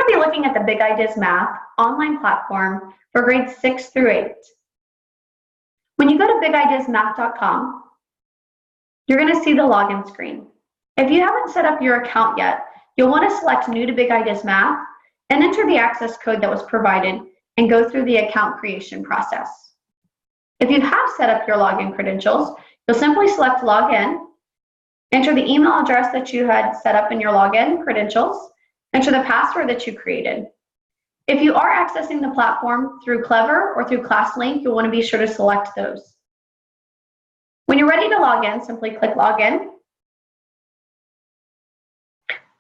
going to be looking at the Big Ideas Math online platform for grades 6 through 8. When you go to bigideasmath.com, you're going to see the login screen. If you haven't set up your account yet, you'll want to select New to Big Ideas Math and enter the access code that was provided and go through the account creation process. If you have set up your login credentials, you'll simply select Login, enter the email address that you had set up in your login credentials, enter the password that you created. If you are accessing the platform through Clever or through ClassLink, you'll want to be sure to select those. When you're ready to log in, simply click Login.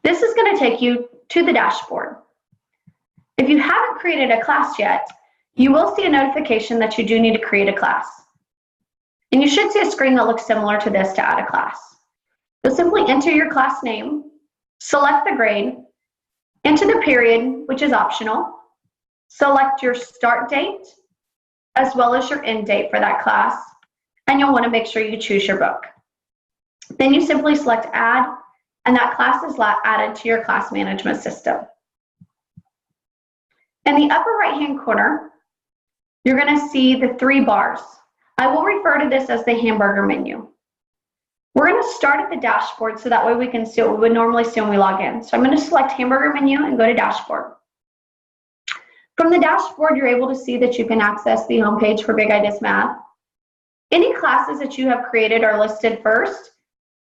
This is going to take you to the dashboard. If you haven't created a class yet, you will see a notification that you do need to create a class. And you should see a screen that looks similar to this to add a class. You'll simply enter your class name, select the grade, enter the period, which is optional, select your start date, as well as your end date for that class, and you'll want to make sure you choose your book. Then you simply select Add, and that class is added to your class management system. In the upper right-hand corner, you're going to see the 3 bars. I will refer to this as the hamburger menu. We're going to start at the dashboard so that way we can see what we would normally see when we log in. So I'm going to select hamburger menu and go to dashboard. From the dashboard, you're able to see that you can access the homepage for Big Ideas Math. Any classes that you have created are listed first.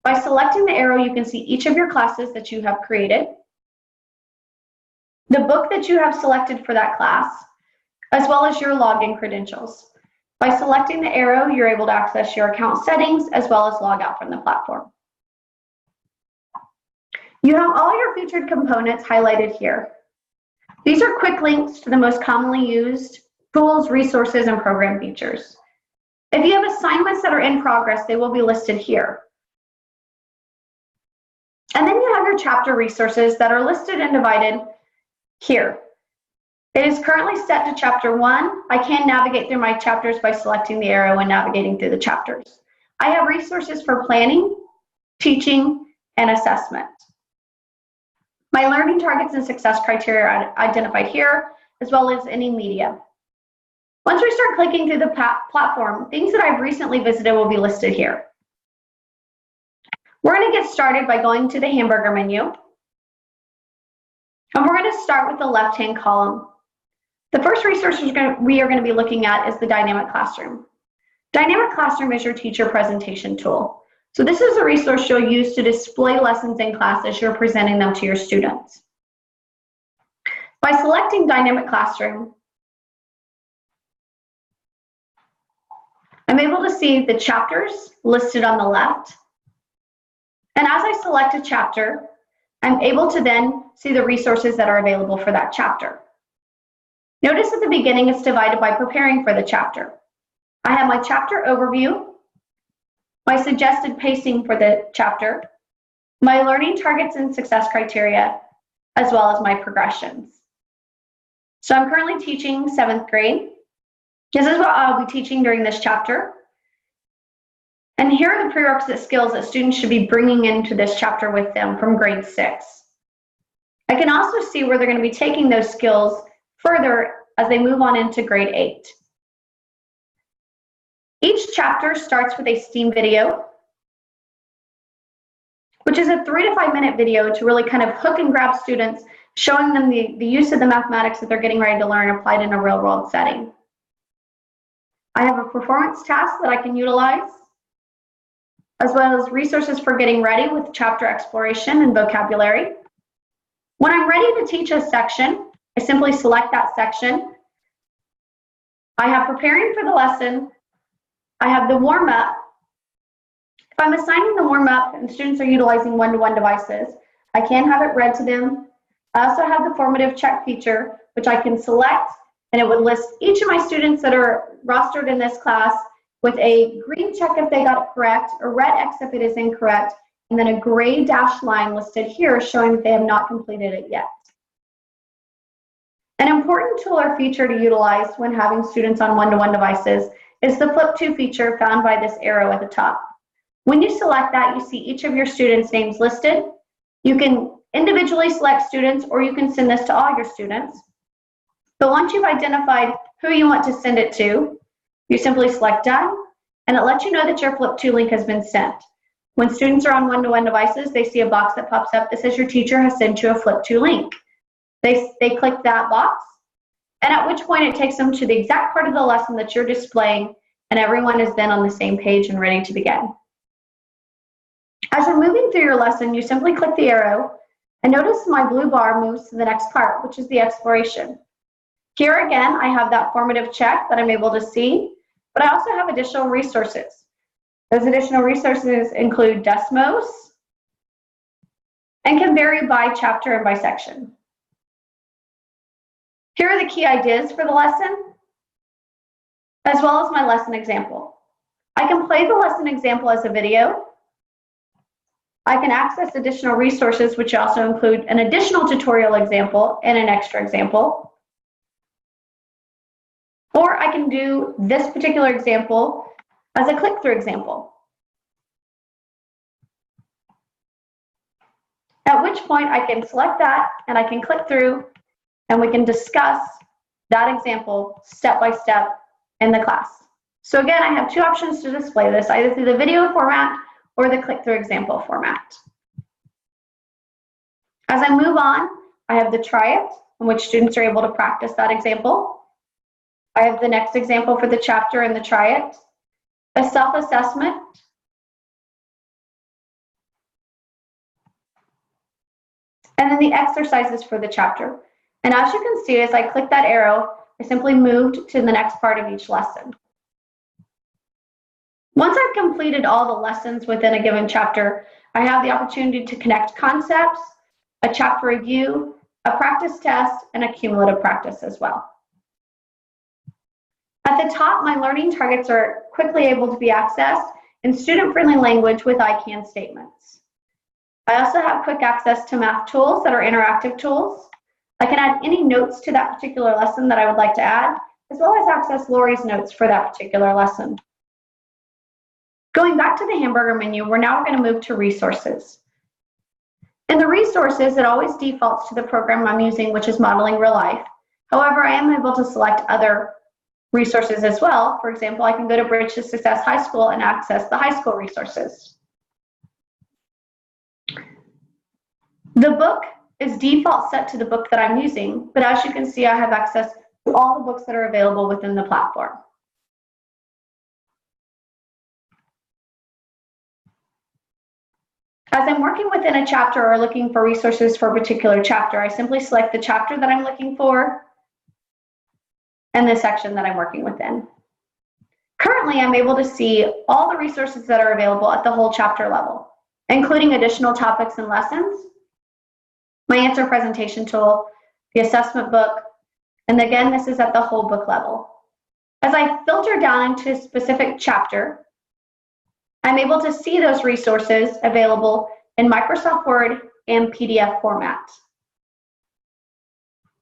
By selecting the arrow, you can see each of your classes that you have created, the book that you have selected for that class, as well as your login credentials. By selecting the arrow, you're able to access your account settings as well as log out from the platform. You have all your featured components highlighted here. These are quick links to the most commonly used tools, resources, and program features. If you have assignments that are in progress, they will be listed here. And then you have your chapter resources that are listed and divided here. It is currently set to chapter 1. I can navigate through my chapters by selecting the arrow and navigating through the chapters. I have resources for planning, teaching, and assessment. My learning targets and success criteria are identified here, as well as any media. Once we start clicking through the platform, things that I've recently visited will be listed here. We're going to get started by going to the hamburger menu. And we're going to start with the left-hand column. The first resource we are going to be looking at is the Dynamic Classroom. Dynamic Classroom is your teacher presentation tool. So this is a resource you'll use to display lessons in class as you're presenting them to your students. By selecting Dynamic Classroom, I'm able to see the chapters listed on the left. And as I select a chapter, I'm able to then see the resources that are available for that chapter. Notice at the beginning it's divided by preparing for the chapter. I have my chapter overview, my suggested pacing for the chapter, my learning targets and success criteria, as well as my progressions. So I'm currently teaching 7th grade. This is what I'll be teaching during this chapter. And here are the prerequisite skills that students should be bringing into this chapter with them from grade 6. I can also see where they're going to be taking those skills further as they move on into grade 8. Each chapter starts with a STEAM video, which is a 3 to 5 minute video to really kind of hook and grab students, showing them the use of the mathematics that they're getting ready to learn applied in a real world setting. I have a performance task that I can utilize, as well as resources for getting ready with chapter exploration and vocabulary. When I'm ready to teach a section, I simply select that section. I have preparing for the lesson. I have the warm-up. If I'm assigning the warm-up and students are utilizing one-to-one devices, I can have it read to them. I also have the formative check feature, which I can select, and it would list each of my students that are rostered in this class with a green check if they got it correct, a red X if it is incorrect, and then a gray dashed line listed here showing that they have not completed it yet. An important tool or feature to utilize when having students on one-to-one devices is the Flip To feature found by this arrow at the top. When you select that, you see each of your students' names listed. You can individually select students, or you can send this to all your students. But once you've identified who you want to send it to, you simply select Done, and it lets you know that your Flip2 link has been sent. When students are on one-to-one devices, they see a box that pops up that says your teacher has sent you a Flip2 link. They click that box, and at which point it takes them to the exact part of the lesson that you're displaying, and everyone is then on the same page and ready to begin. As you're moving through your lesson, you simply click the arrow, and notice my blue bar moves to the next part, which is the exploration. Here again, I have that formative check that I'm able to see, but I also have additional resources. Those additional resources include Desmos and can vary by chapter and by section. Here are the key ideas for the lesson, as well as my lesson example. I can play the lesson example as a video. I can access additional resources, which also include an additional tutorial example and an extra example. Or I can do this particular example as a click-through example. At which point I can select that and I can click through and we can discuss that example step by step in the class. So again, I have two options to display this, either through the video format or the click-through example format. As I move on, I have the try it, in which students are able to practice that example. I have the next example for the chapter and the try it, a self-assessment, and then the exercises for the chapter. And as you can see, as I click that arrow, I simply moved to the next part of each lesson. Once I've completed all the lessons within a given chapter, I have the opportunity to connect concepts, a chapter review, a practice test, and a cumulative practice as well. At the top, my learning targets are quickly able to be accessed in student-friendly language with I can statements. I also have quick access to math tools that are interactive tools. I can add any notes to that particular lesson that I would like to add, as well as access Lori's notes for that particular lesson. Going back to the hamburger menu, we're now going to move to resources. In the resources, it always defaults to the program I'm using, which is Modeling Real Life. However, I am able to select other resources as well. For example, I can go to Bridge to Success High School and access the high school resources. The book is default set to the book that I'm using, but as you can see, I have access to all the books that are available within the platform. As I'm working within a chapter or looking for resources for a particular chapter, I simply select the chapter that I'm looking for and the section that I'm working within. Currently, I'm able to see all the resources that are available at the whole chapter level, including additional topics and lessons, my answer presentation tool, the assessment book, and again, this is at the whole book level. As I filter down into a specific chapter, I'm able to see those resources available in Microsoft Word and PDF format.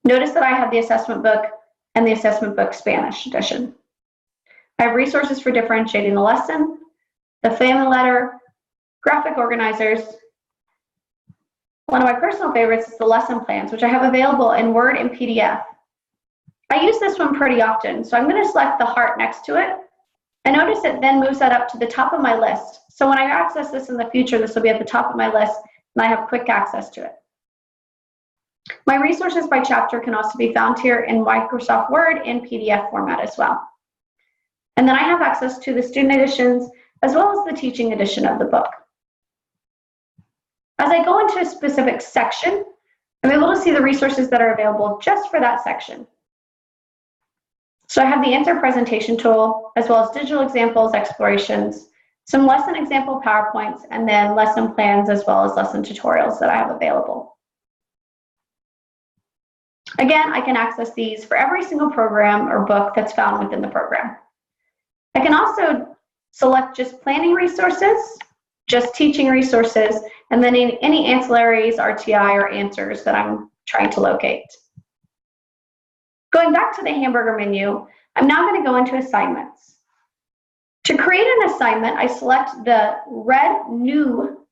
Notice that I have the assessment book and the assessment book Spanish edition. I have resources for differentiating the lesson, the family letter, graphic organizers. One of my personal favorites is the lesson plans, which I have available in Word and PDF. I use this one pretty often, so I'm going to select the heart next to it. And notice it then moves that up to the top of my list. So when I access this in the future, this will be at the top of my list, and I have quick access to it. My resources by chapter can also be found here in Microsoft Word and PDF format as well. And then I have access to the student editions as well as the teaching edition of the book. As I go into a specific section, I'm able to see the resources that are available just for that section. So I have the answer presentation tool, as well as digital examples, explorations, some lesson example PowerPoints, and then lesson plans, as well as lesson tutorials that I have available. Again, I can access these for every single program or book that's found within the program. I can also select just planning resources, just teaching resources, and then any ancillaries, RTI, or answers that I'm trying to locate. Going back to the hamburger menu, I'm now going to go into assignments. To create an assignment, I select the red new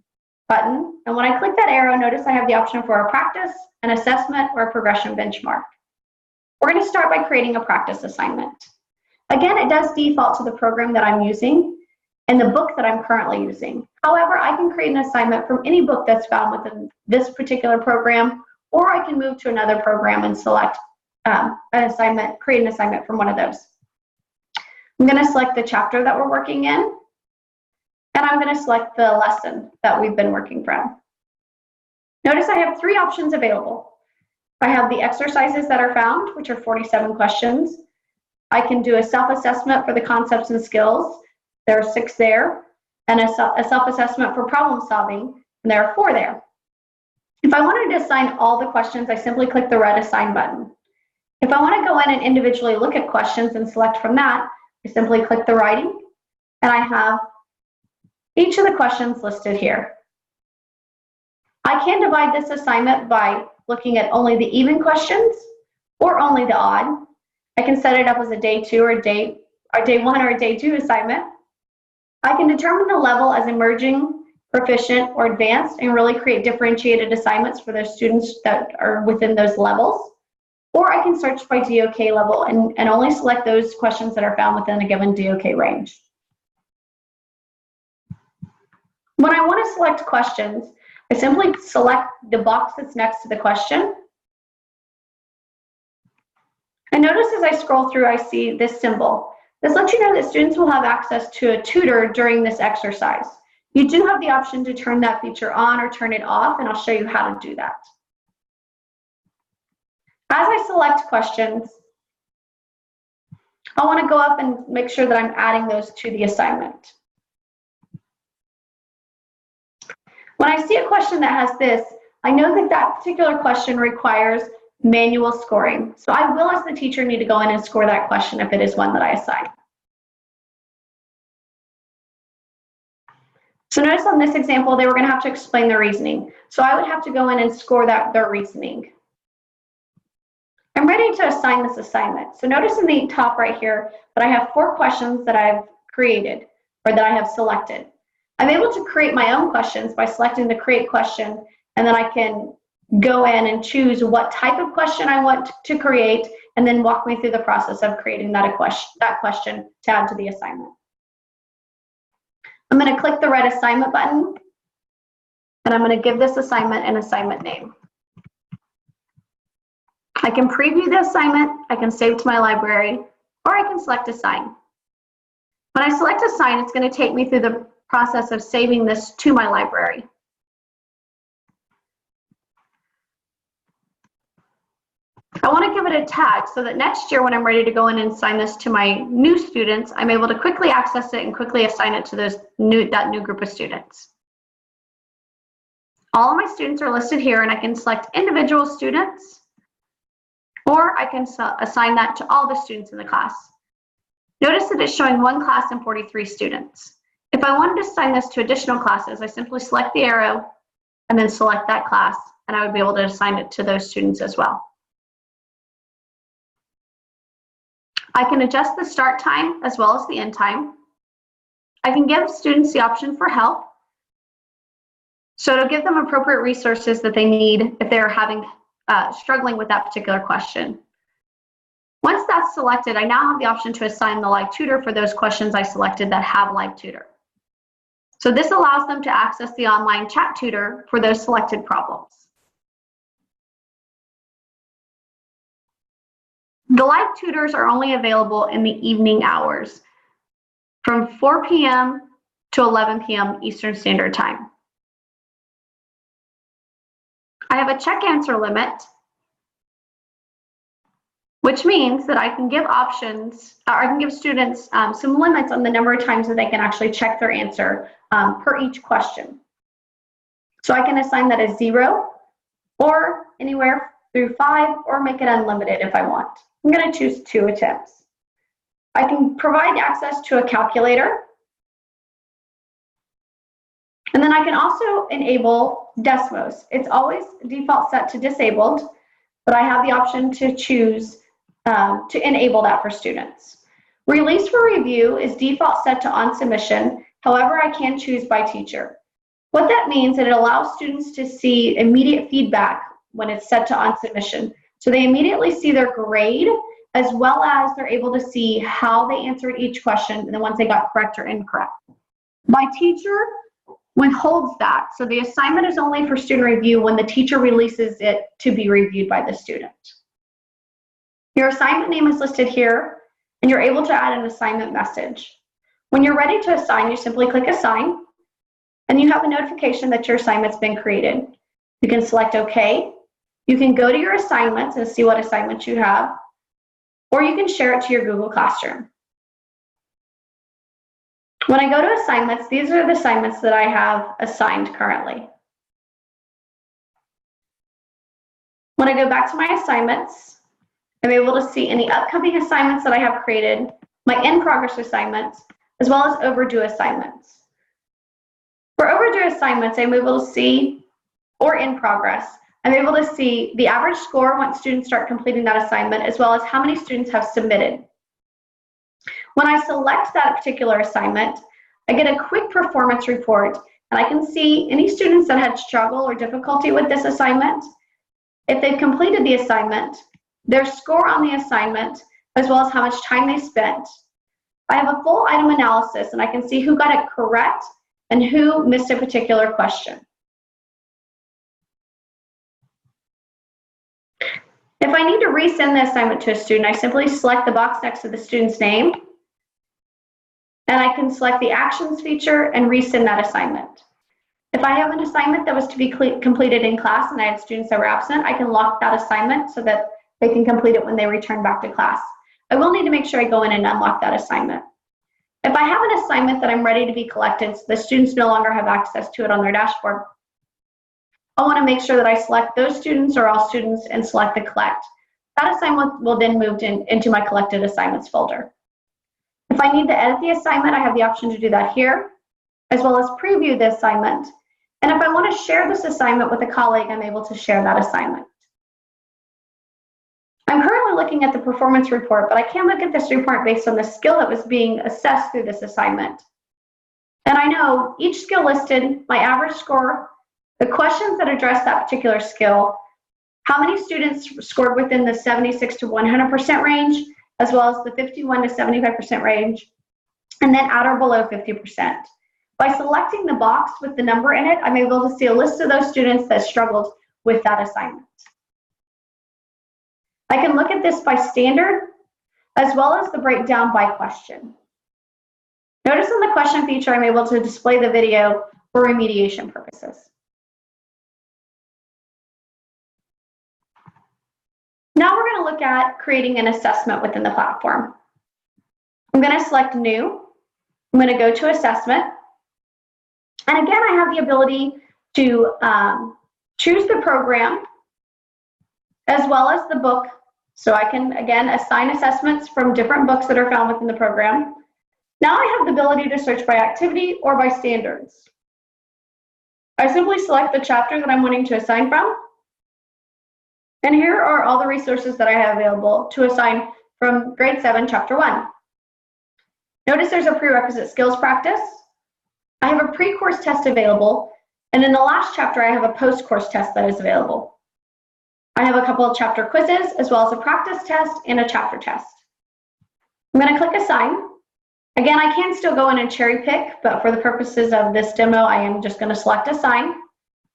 button. And when I click that arrow, notice I have the option for a practice, an assessment, or a progression benchmark. We're going to start by creating a practice assignment. Again, it does default to the program that I'm using and the book that I'm currently using. However, I can create an assignment from any book that's found within this particular program, or I can move to another program and select an assignment, create an assignment from one of those. I'm going to select the chapter that we're working in, and I'm going to select the lesson that we've been working from. Notice I have 3 options available. I have the exercises that are found, which are 47 questions. I can do a self-assessment for the concepts and skills. There are 6 there, and a self-assessment for problem solving, and there are 4 there. If I wanted to assign all the questions, I simply click the red assign button. If I want to go in and individually look at questions and select from that, I simply click the writing, and I have each of the questions listed here. I can divide this assignment by looking at only the even questions or only the odd. I can set it up as a day 2 or day 1 or a day 2 assignment. I can determine the level as emerging, proficient, or advanced, and really create differentiated assignments for those students that are within those levels. Or I can search by DOK level and only select those questions that are found within a given DOK range. When I want to select questions, I simply select the box that's next to the question. And notice as I scroll through, I see this symbol. This lets you know that students will have access to a tutor during this exercise. You do have the option to turn that feature on or turn it off, and I'll show you how to do that. As I select questions, I want to go up and make sure that I'm adding those to the assignment. When I see a question that has this, I know that that particular question requires manual scoring. So I will, as the teacher, need to go in and score that question if it is one that I assign. So notice on this example, they were going to have to explain their reasoning. So I would have to go in and score their reasoning. I'm ready to assign this assignment. So notice in the top right here that I have 4 questions that I've created or that I have selected. I'm able to create my own questions by selecting the create question, and then I can go in and choose what type of question I want to create, and then walk me through the process of creating that question to add to the assignment. I'm going to click the red assignment button, and I'm going to give this assignment an assignment name. I can preview the assignment, I can save to my library, or I can select assign. When I select assign, it's going to take me through the process of saving this to my library. I want to give it a tag so that next year when I'm ready to go in and assign this to my new students, I'm able to quickly access it and quickly assign it to that new group of students. All of my students are listed here, and I can select individual students, or I can assign that to all the students in the class. Notice that it's showing 1 class and 43 students. If I wanted to assign this to additional classes, I simply select the arrow and then select that class, and I would be able to assign it to those students as well. I can adjust the start time as well as the end time. I can give students the option for help. So it'll give them appropriate resources that they need if they're struggling with that particular question. Once that's selected, I now have the option to assign the live tutor for those questions I selected that have live tutor. So this allows them to access the online chat tutor for those selected problems. The live tutors are only available in the evening hours from 4 p.m. to 11 p.m. Eastern Standard Time. I have a check answer limit, which means that I can give I can give students some limits on the number of times that they can actually check their answer per each question. So I can assign that as 0 or anywhere through 5, or make it unlimited if I want. I'm going to choose 2 attempts. I can provide access to a calculator. And then I can also enable Desmos. It's always default set to disabled, but I have the option to choose to enable that for students. Release for review is default set to on submission. However, I can choose by teacher. What that means is it allows students to see immediate feedback when it's set to on submission. So they immediately see their grade, as well as they're able to see how they answered each question and the ones they got correct or incorrect. My teacher withholds that. So the assignment is only for student review when the teacher releases it to be reviewed by the student. Your assignment name is listed here, and you're able to add an assignment message. When you're ready to assign, you simply click Assign, and you have a notification that your assignment's been created. You can select OK. You can go to your assignments and see what assignments you have, or you can share it to your Google Classroom. When I go to assignments, these are the assignments that I have assigned currently. When I go back to my assignments, I'm able to see any upcoming assignments that I have created, my in-progress assignments, as well as overdue assignments. For overdue assignments, I'm able to see, or in progress, I'm able to see the average score once students start completing that assignment, as well as how many students have submitted. When I select that particular assignment, I get a quick performance report, and I can see any students that had struggle or difficulty with this assignment, if they've completed the assignment, their score on the assignment, as well as how much time they spent. I have a full item analysis, and I can see who got it correct and who missed a particular question. If I need to resend the assignment to a student, I simply select the box next to the student's name, and I can select the Actions feature and resend that assignment. If I have an assignment that was to be completed in class and I had students that were absent, I can lock that assignment so that they can complete it when they return back to class. I will need to make sure I go in and unlock that assignment. If I have an assignment that I'm ready to be collected, so the students no longer have access to it on their dashboard, I want to make sure that I select those students or all students and select the collect. That assignment will then move into my collected assignments folder. If I need to edit the assignment, I have the option to do that here, as well as preview the assignment. And if I want to share this assignment with a colleague, I'm able to share that assignment. I'm currently looking at the performance report, but I can look at this report based on the skill that was being assessed through this assignment. And I know each skill listed, my average score, the questions that address that particular skill, how many students scored within the 76 to 100% range, as well as the 51 to 75% range, and then at or below 50%. By selecting the box with the number in it, I'm able to see a list of those students that struggled with that assignment. I can look at this by standard, as well as the breakdown by question. Notice in the question feature, I'm able to display the video for remediation purposes. Now we're going to look at creating an assessment within the platform. I'm going to select New. I'm going to go to Assessment. And again, I have the ability to choose the program as well as the book. So I can, again, assign assessments from different books that are found within the program. Now I have the ability to search by activity or by standards. I simply select the chapter that I'm wanting to assign from. And here are all the resources that I have available to assign from grade 7, chapter 1. Notice there's a prerequisite skills practice. I have a pre-course test available. And in the last chapter, I have a post-course test that is available. I have a couple of chapter quizzes, as well as a practice test and a chapter test. I'm going to click Assign. Again, I can still go in and cherry pick, but for the purposes of this demo, I am just going to select Assign.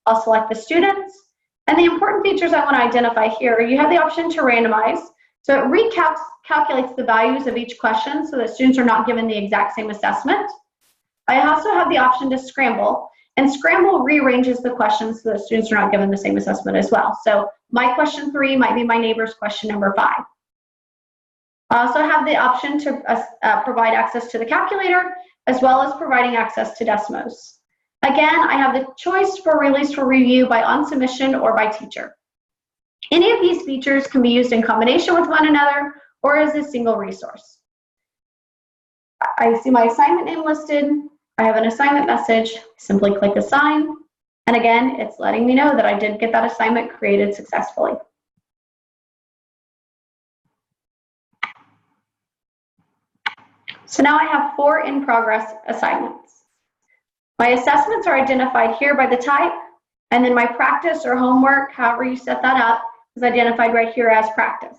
I'll select the students. And the important features I want to identify here, you have the option to randomize. So it recalculates the values of each question so that students are not given the exact same assessment. I also have the option to scramble, and scramble rearranges the questions so that students are not given the same assessment as well. So my question 3 might be my neighbor's question number 5. I also have the option to provide access to the calculator, as well as providing access to Desmos. Again, I have the choice for release for review by on submission or by teacher. Any of these features can be used in combination with one another or as a single resource. I see my assignment name listed. I have an assignment message. Simply click Assign. And again, it's letting me know that I did get that assignment created successfully. So now I have 4 in-progress assignments. My assessments are identified here by the type, and then my practice or homework, however you set that up, is identified right here as practice.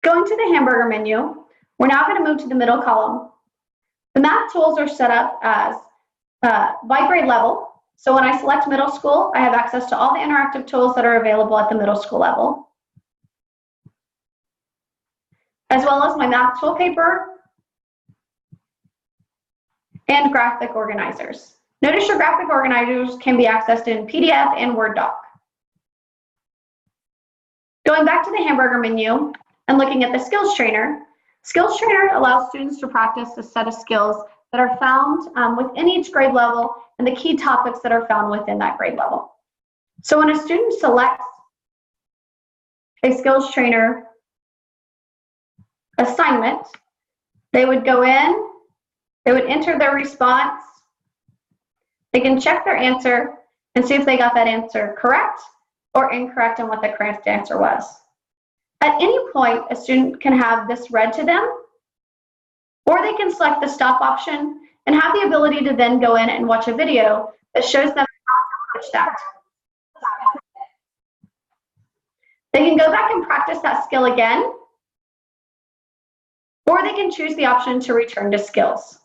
Going to the hamburger menu, we're now going to move to the middle column. The math tools are set up as by grade level. So when I select middle school, I have access to all the interactive tools that are available at the middle school level, as well as my math tool paper and graphic organizers. Notice your graphic organizers can be accessed in PDF and Word doc. Going back to the hamburger menu and looking at the skills trainer allows students to practice a set of skills that are found within each grade level and the key topics that are found within that grade level. So when a student selects a skills trainer assignment, they would go in, they would enter their response, they can check their answer and see if they got that answer correct or incorrect and what the correct answer was. At any point, a student can have this read to them, or they can select the stop option and have the ability to then go in and watch a video that shows them how to approach that. They can go back and practice that skill again, or they can choose the option to return to skills.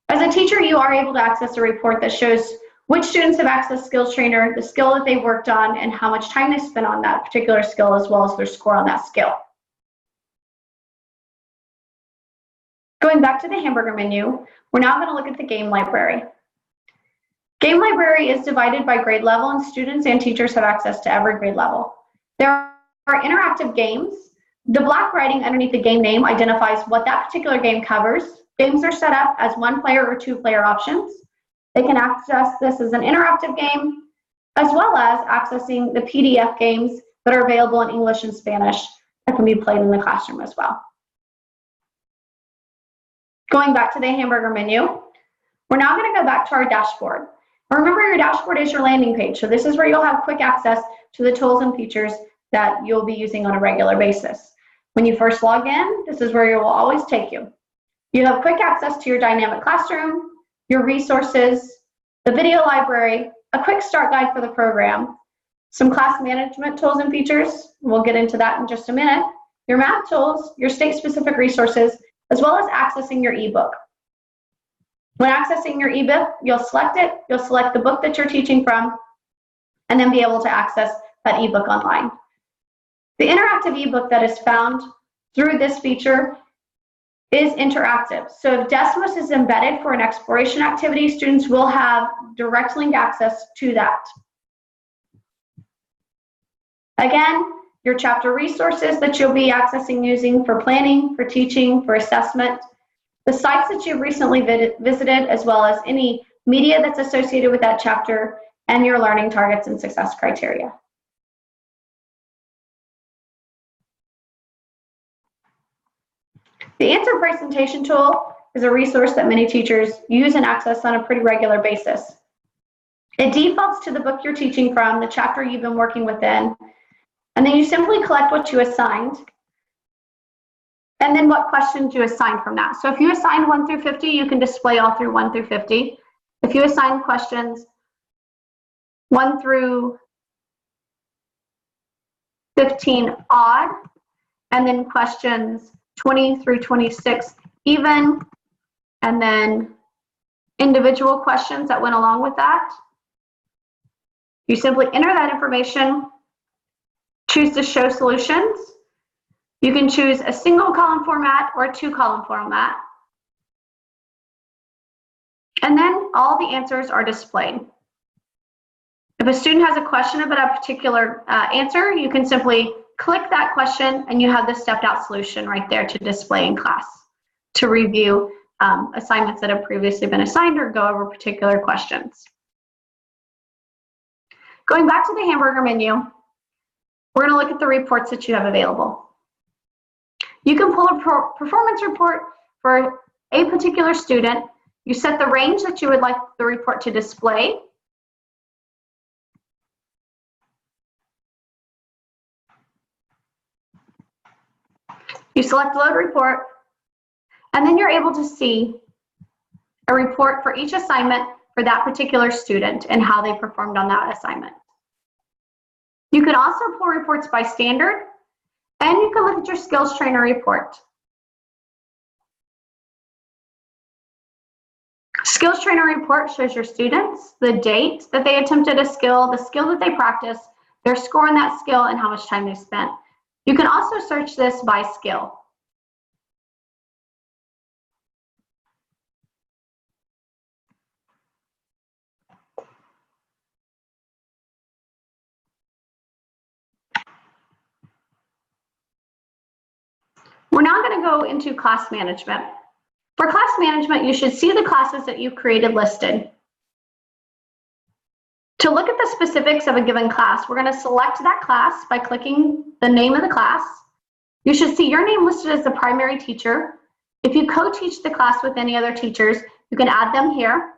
As a teacher, you are able to access a report that shows which students have accessed skills trainer, the skill that they worked on, and how much time they spent on that particular skill, as well as their score on that skill. Going back to the hamburger menu, we're now going to look at the game library. Game library is divided by grade level, and students and teachers have access to every grade level. There are interactive games. The black writing underneath the game name identifies what that particular game covers. Games are set up as 1-player or 2-player options. They can access this as an interactive game, as well as accessing the PDF games that are available in English and Spanish that can be played in the classroom as well. Going back to the hamburger menu, we're now going to go back to our dashboard. Remember, your dashboard is your landing page, so this is where you'll have quick access to the tools and features that you'll be using on a regular basis. When you first log in, this is where it will always take you. You have quick access to your dynamic classroom, your resources, the video library, a quick start guide for the program, some class management tools and features, we'll get into that in just a minute, your math tools, your state-specific resources, as well as accessing your ebook. When accessing your ebook, you'll select it, you'll select the book that you're teaching from, and then be able to access that ebook online. The interactive ebook that is found through this feature is interactive. So if Desmos is embedded for an exploration activity, students will have direct link access to that. Again, your chapter resources that you'll be accessing using for planning, for teaching, for assessment, the sites that you've recently visited, as well as any media that's associated with that chapter, and your learning targets and success criteria. The answer presentation tool is a resource that many teachers use and access on a pretty regular basis. It defaults to the book you're teaching from, the chapter you've been working within, and then you simply collect what you assigned, and then what questions you assigned from that. So if you assigned 1 through 50, you can display all through 1 through 50. If you assign questions 1 through 15 odd, and then questions 20 through 26 even, and then individual questions that went along with that, you simply enter that information, choose to show solutions. You can choose a single column format or a 2-column format. And then all the answers are displayed. If a student has a question about a particular answer, you can simply click that question and you have the stepped out solution right there to display in class to review assignments that have previously been assigned or go over particular questions. Going back to the hamburger menu, we're going to look at the reports that you have available. You can pull a performance report for a particular student. You set the range that you would like the report to display. You select load report, and then you're able to see a report for each assignment for that particular student and how they performed on that assignment. You can also pull reports by standard, and you can look at your skills trainer report. Skills trainer report shows your students, the date that they attempted a skill, the skill that they practiced, their score on that skill, and how much time they spent. You can also search this by skill. We're now going to go into class management. For class management, you should see the classes that you've created listed. To look at the specifics of a given class, we're going to select that class by clicking the name of the class. You should see your name listed as the primary teacher. If you co-teach the class with any other teachers, you can add them here.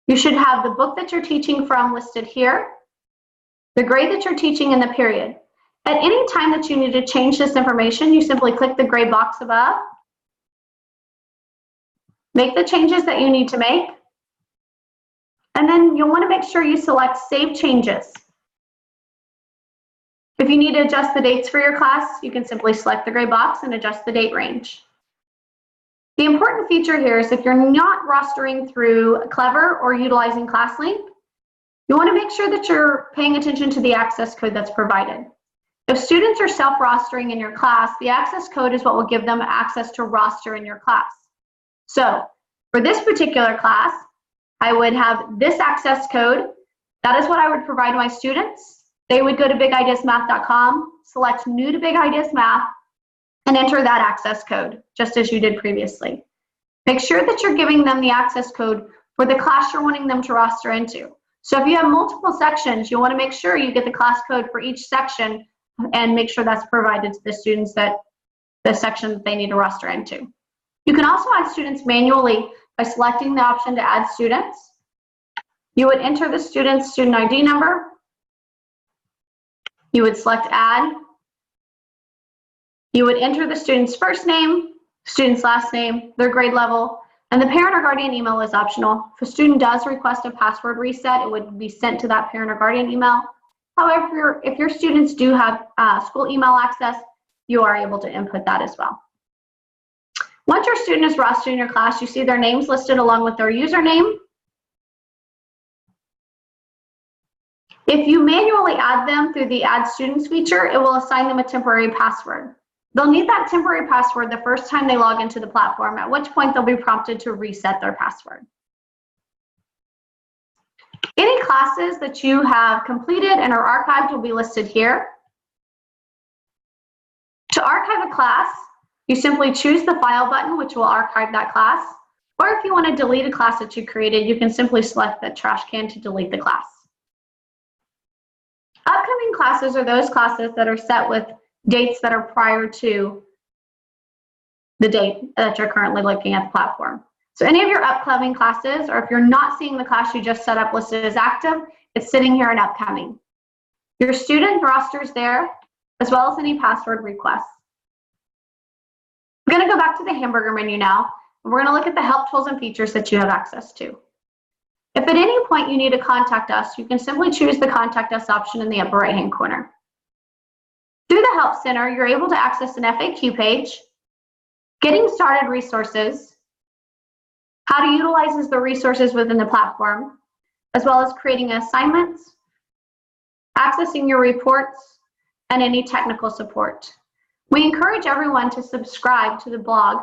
You should have the book that you're teaching from listed here, the grade that you're teaching, and the period. At any time that you need to change this information, you simply click the gray box above, make the changes that you need to make, and then you'll want to make sure you select Save Changes. If you need to adjust the dates for your class, you can simply select the gray box and adjust the date range. The important feature here is if you're not rostering through Clever or utilizing ClassLink, you want to make sure that you're paying attention to the access code that's provided. If students are self-rostering in your class, the access code is what will give them access to roster in your class. So for this particular class, I would have this access code. That is what I would provide my students. They would go to bigideasmath.com, select New to Big Ideas Math, and enter that access code, just as you did previously. Make sure that you're giving them the access code for the class you're wanting them to roster into. So if you have multiple sections, you'll want to make sure you get the class code for each section and make sure that's provided to the students that the section that they need to roster into. You can also add students manually by selecting the option to add students. You would enter the student's student ID number. You would select add. You would enter the student's first name, student's last name, their grade level, and the parent or guardian email is optional. If a student does request a password reset, it would be sent to that parent or guardian email. However, if your students do have school email access, you are able to input that as well. Once your student is rostered in your class, you see their names listed along with their username. If you manually add them through the Add Students feature, it will assign them a temporary password. They'll need that temporary password the first time they log into the platform, at which point they'll be prompted to reset their password. Any classes that you have completed and are archived will be listed here. To archive a class, you simply choose the File button, which will archive that class. Or if you want to delete a class that you created, you can simply select the trash can to delete the class. Upcoming classes are those classes that are set with dates that are prior to the date that you're currently looking at the platform. So any of your upcoming classes, or if you're not seeing the class you just set up listed as active, it's sitting here in upcoming. Your student roster is there, as well as any password requests. We're going to go back to the hamburger menu now, and we're going to look at the help tools and features that you have access to. If at any point you need to contact us, you can simply choose the Contact Us option in the upper right-hand corner. Through the Help Center, you're able to access an FAQ page, getting started resources, how to utilize the resources within the platform, as well as creating assignments, accessing your reports, and any technical support. We encourage everyone to subscribe to the blog.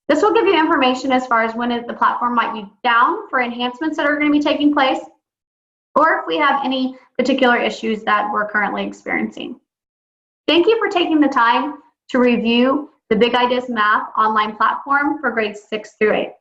This will give you information as far as when the platform might be down for enhancements that are going to be taking place, or if we have any particular issues that we're currently experiencing. Thank you for taking the time to review the Big Ideas Math online platform for grades 6 through 8.